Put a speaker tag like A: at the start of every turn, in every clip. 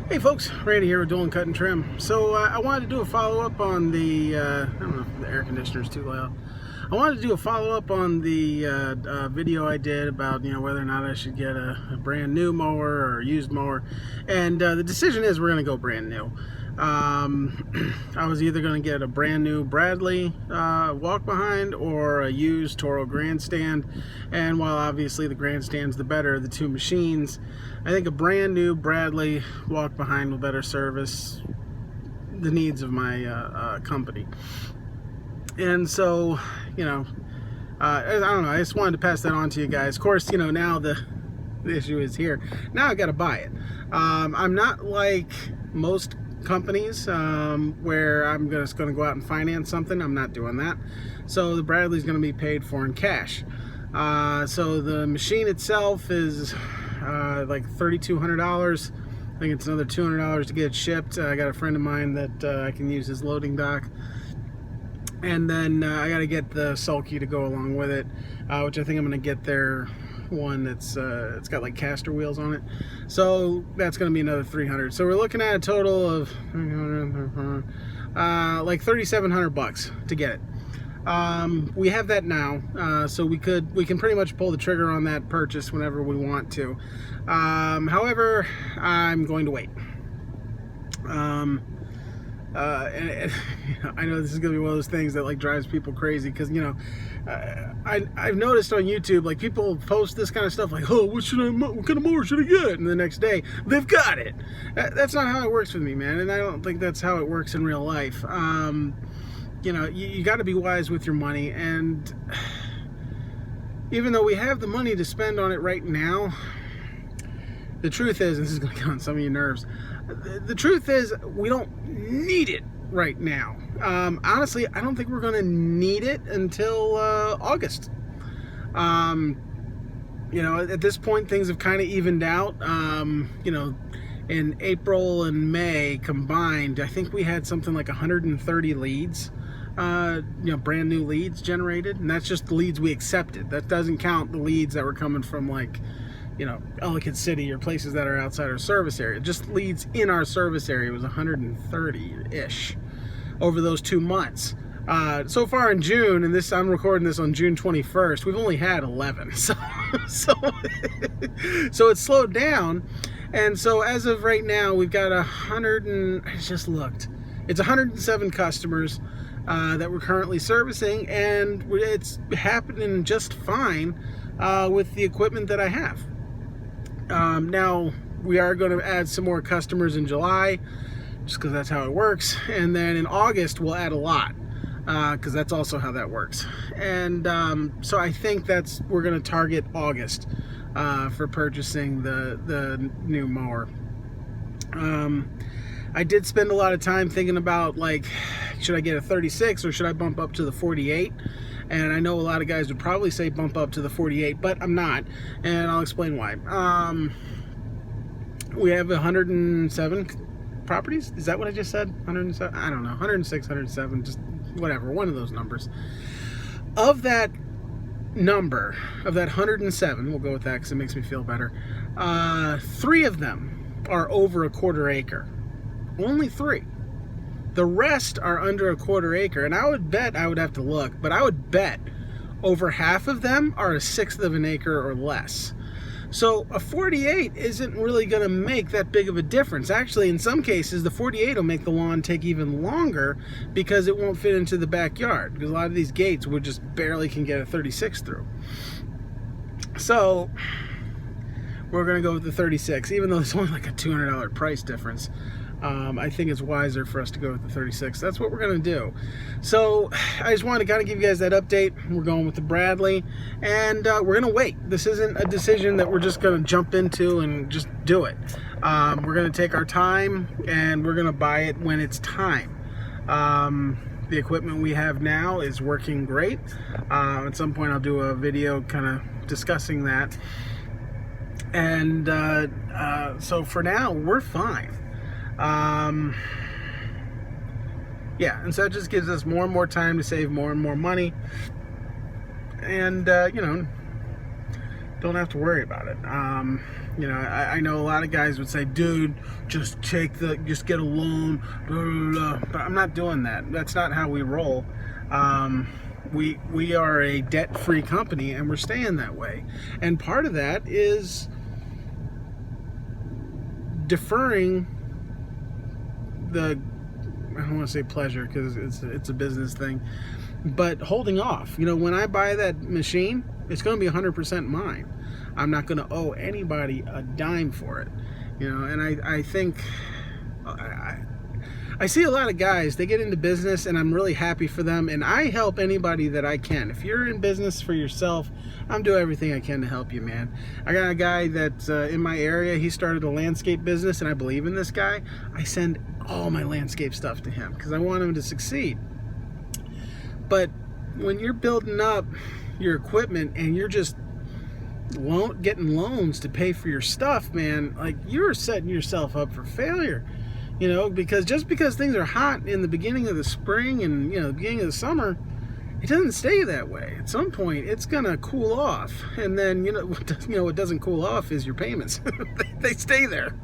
A: Hey folks, Randy here with Dual Cut and Trim. So I wanted to do a follow-up on the, I don't know if the air conditioner's too loud. I wanted to do a follow-up on the video I did about, whether or not I should get a brand new mower or a used mower. And the decision is we're going to go brand new. I was either going to get a brand new Bradley walk behind or a used Toro Grandstand. And while obviously the Grandstand's the better of the two machines, I think a brand new Bradley walk behind will better service the needs of my company. And so, I don't know, I just wanted to pass that on to you guys. Of course, now the issue is here. Now I got to buy it. I'm not like most companies where I'm just going to go out and finance something. I'm not doing that. So the Bradley's going to be paid for in cash. So the machine itself is like $3,200. I think it's another $200 to get it shipped. I got a friend of mine that I can use his loading dock. And then I got to get the sulky to go along with it, which I think I'm going to get their one that's it's got like caster wheels on it. So that's going to be another $300. So we're looking at a total of like $3,700 to get it. We have that now, so we can pretty much pull the trigger on that purchase whenever we want to. However, I'm going to wait. And I know this is gonna be one of those things that like drives people crazy because I've noticed on YouTube, like, people post this kind of stuff like, oh, what kind of mower should I get? And the next day they've got it. That's not how it works with me, man, and I don't think that's how it works in real life. You got to be wise with your money, and even though we have the money to spend on it right now, the truth is, and this is going to get on some of your nerves, the truth is we don't need it right now. Honestly, I don't think we're going to need it until August. At this point, things have kind of evened out. In April and May combined, I think we had something like 130 leads. Brand new leads generated, and that's just the leads we accepted. That doesn't count the leads that were coming from like Ellicott City or places that are outside our service area. Just leads in our service area was 130-ish over those 2 months. So far in June, and I'm recording this on June 21st, we've only had 11. So it's slowed down. And so as of right now, we've got I just looked. It's 107 customers that we're currently servicing, and it's happening just fine with the equipment that I have. Now, we are going to add some more customers in July, just because that's how it works. And then in August, we'll add a lot, because that's also how that works. And so I think we're going to target August for purchasing the new mower. I did spend a lot of time thinking about, like, should I get a 36 or should I bump up to the 48? And I know a lot of guys would probably say bump up to the 48, but I'm not, and I'll explain why. We have 107 properties. Is that what I just said? 107? I don't know. 106, 107, just whatever, one of those numbers. Of that number, of that 107, we'll go with that because it makes me feel better. 3 of them are over a quarter acre. Only 3. The rest are under a quarter acre, and I would bet, I would have to look, but I would bet over half of them are a 1/6 of an acre or less. So a 48 isn't really going to make that big of a difference. Actually, in some cases, the 48 will make the lawn take even longer because it won't fit into the backyard, because a lot of these gates we just barely can get a 36 through. So we're going to go with the 36, even though it's only like a $200 price difference. I think it's wiser for us to go with the 36. That's what we're going to do. So I just wanted to kind of give you guys that update. We're going with the Bradley, and we're going to wait. This isn't a decision that we're just going to jump into and just do it. We're going to take our time, and we're going to buy it when it's time. The equipment we have now is working great. At some point I'll do a video kind of discussing that. And so for now, we're fine. Yeah, and so it just gives us more and more time to save more and more money, and don't have to worry about it. You know, I know a lot of guys would say, dude, just get a loan, blah, blah, blah. But I'm not doing that. That's not how we roll. We are a debt-free company, and we're staying that way. And part of that is deferring the, I don't want to say pleasure because it's a business thing, but holding off. You know, when I buy that machine, it's going to be 100% mine. I'm not going to owe anybody a dime for it. You know, and I think I see a lot of guys, they get into business, and I'm really happy for them, and I help anybody that I can. If you're in business for yourself, I'm doing everything I can to help you, man. I got a guy that's in my area. He started a landscape business, and I believe in this guy. I send all my landscape stuff to him because I want him to succeed. But when you're building up your equipment and you're just getting loans to pay for your stuff, man, like, you're setting yourself up for failure. You know, because just because things are hot in the beginning of the spring and, you know, the beginning of the summer, it doesn't stay that way. At some point, it's gonna cool off, and then what doesn't cool off is your payments. they stay there,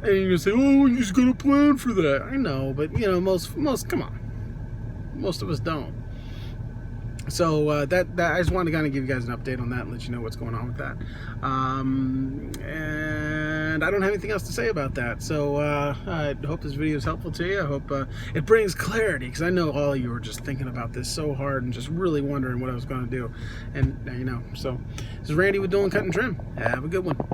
A: and you're gonna say, "Oh, you just gotta plan for that." I know, but you know, most come on, most of us don't. So that I just wanted to kind of give you guys an update on that and let you know what's going on with that. And I don't have anything else to say about that. So I hope this video is helpful to you. I hope it brings clarity, because I know all of you are just thinking about this so hard and just really wondering what I was going to do. And you know, so this is Randy with Doing Cut and Trim. Have a good one.